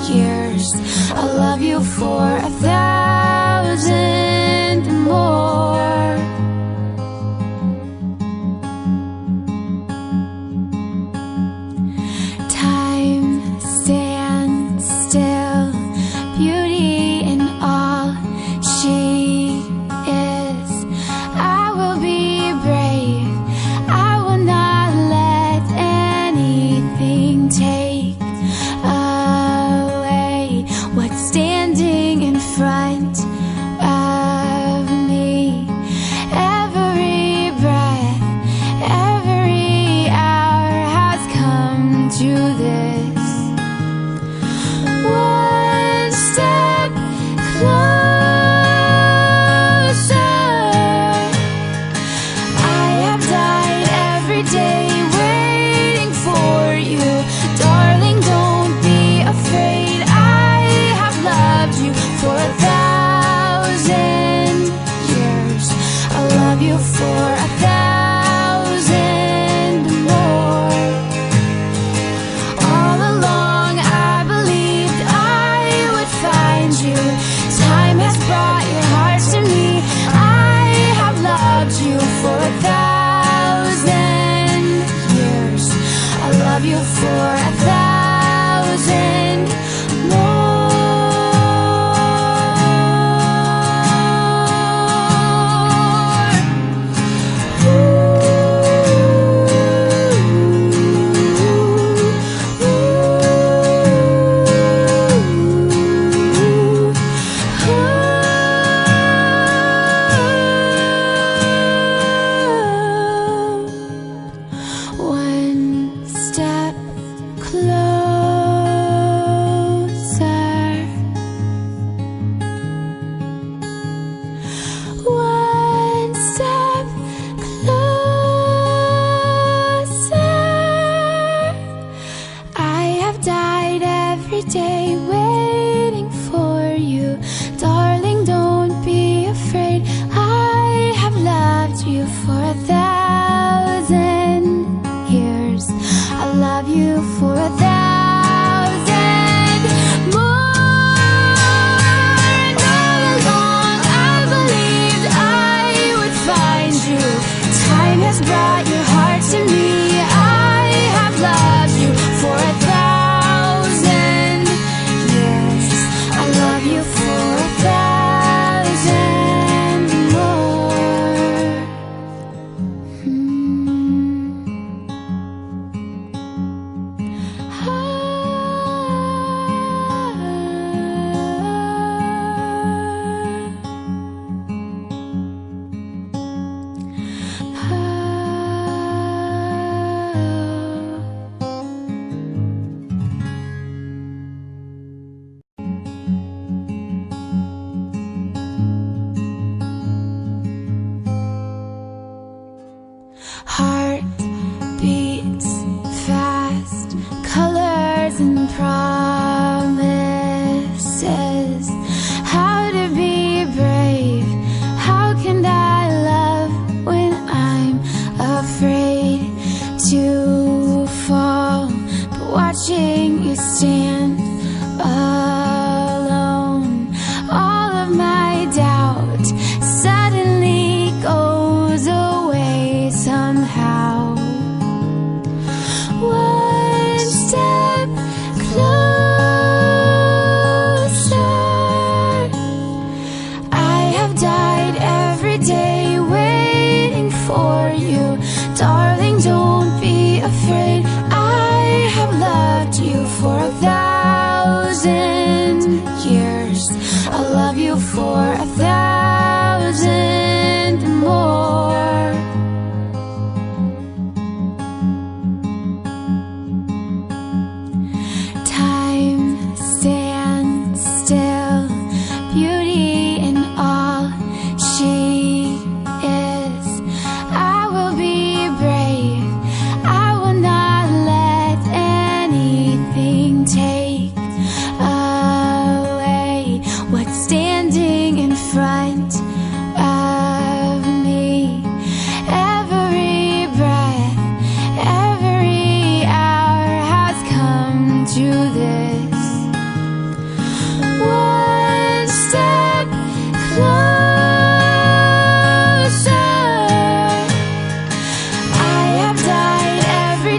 years. I'll love you for 1,000 more. Time stands still, beauty in all she is. I will be brave, I will not let anything take away what's standing in front of me. Every breath, every hour has come to this. One step closer. I have died every day waiting for you. Darling, don't be afraid. I have loved you for 1,000 years. I'll love you for 1,000 more. All along I believed I would find you. Time has brought your heart to me. I have loved you for 1,000 years. I love you for 1,000 more. One step closer. One step closer. I have died every day waiting for you. Darling, don't be afraid. I have loved you for 1,000 years. I love you for 1,000 more. And all along I believed I would find you. Time has brought your heart to me. I have loved you for 1,000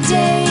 day